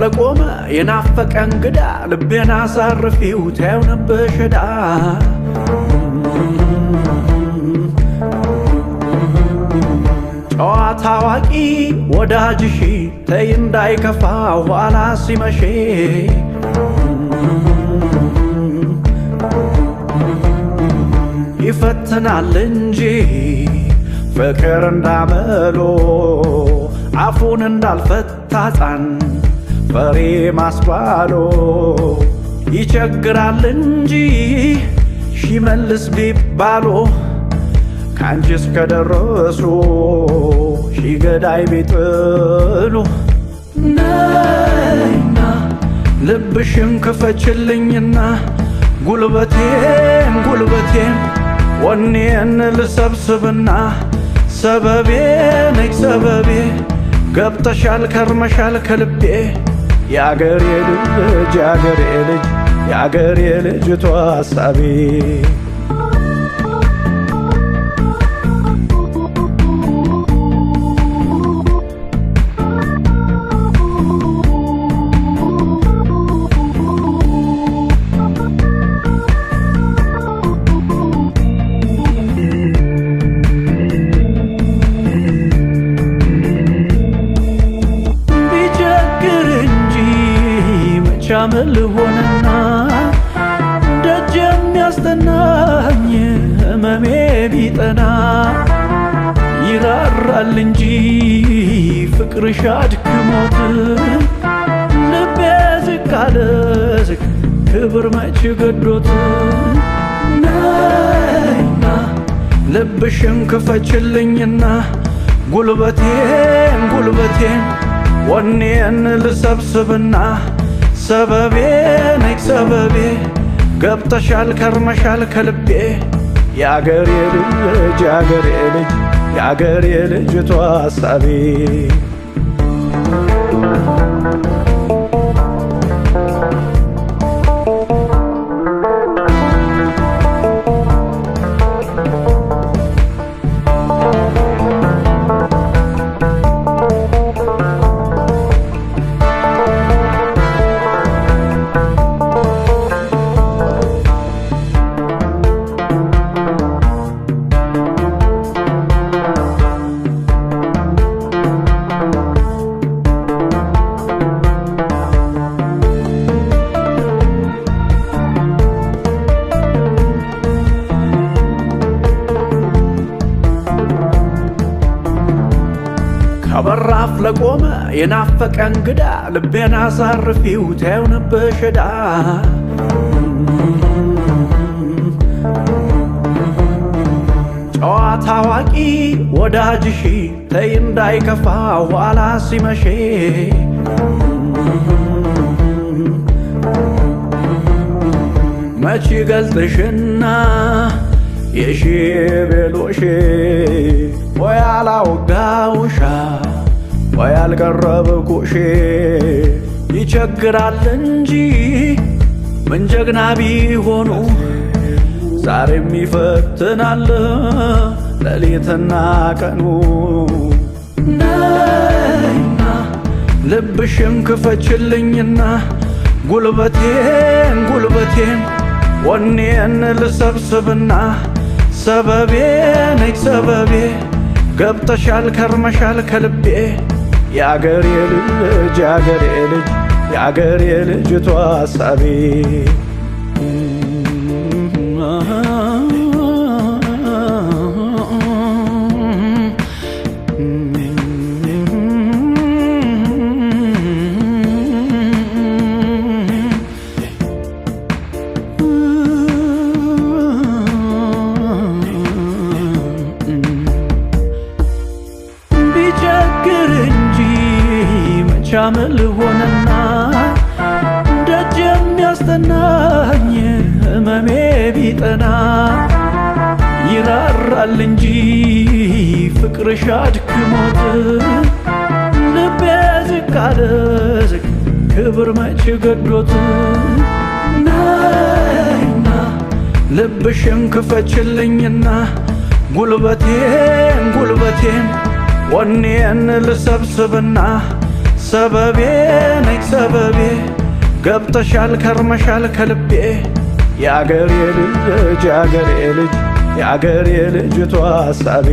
ለቆመ የናፈቀ እንግዳ ልቤን አሳርፊው ታየው ነበር ሸዳ ጨዋታ አዋቂ ወዳጅሽ ተይ እንዳይከፋ ኋላ ሲመሽ ይፈትናል እንጂ ፍቅር እንዳመሎ አፉን እንዳልፈታ ሕፃን ፈሪ ማስባሎ ይቸግራል እንጂ ሺመልስ ቢባሎ ካንቺስ ከደረሱ ሺገዳይ ቢጥሉ ነይና ልብሽን ክፈችልኝና ጉልበቴን ወኔን ልሰብስብና ሰበቤ ነይ ሰበቤ ገብተሻል ከርመሻል ከልቤ ያገሬ ልጅ ያገሬ ልጅ ያገሬ ልጅቷ ሐሳቤ ሻምል ሆነና ደጅ የሚያስጠናኝ ህመሜ ቢጠና ይራራል እንጂ ፍቅርሽ አድክሞት ልቤ ዝቅ አለ ዝቅ ክብር መች ገዶት ነይና ልብሽን ክፈችልኝና ጉልበቴን ወኔን ልሰብስብና ሰበቤ ነይ ሰበቤ ገብተሻል ከርመሻል ከልቤ ያገሬ ልጅ ያገሬ ልጅ ያገሬ ልጅቷ ሐሳቤ ከበራፍ ለቆመ የናፈቀ እንግዳ ልቤን አሳርፊው ታየው ነበር ሸዳ ጨዋታ አዋቂ ወዳጅሽ ተይ እንዳይከፋ ኋላ ሲመሽ መች ገልጥሽና የሺ ቤሎሽ ወይ አላወጋውሻ ወይ አልቀረብኩሽ ይቸግራል እንጂ ምን ጀግና ቢሆኑ ዛሬም ይፈትናል ሌሊትና ቀኑ ነይና ልብሽን ክፈችልኝና ጉልበቴን ወኔን ልሰብስብና ሰበቤ ነይ ሰበቤ ገብተሻል ከርመሻል ከልቤ ያገሬ ልጅ ያገሬ ልጅ ያገሬ ልጅቷ ሐሳቤ ሻምል ሆነና ደጅ የሚያስጠናኝ ህመሜ ቢጠና ይራራል እንጂ ፍቅርሽ አድክሞት ልቤ ዝቅ አለ ዝቅ ክብር መች ገዶት ነይና ልብሽን ክፈችልኝና ጉልበቴን ወኔን ልሰብስብና ሰበቤ ነይ ሰበቤ ገብተሻል ከርመሻል ከልቤ የአገሬ ልጅ የአገሬ ልጅ የአገሬ ልጅቷ ሀሳቤ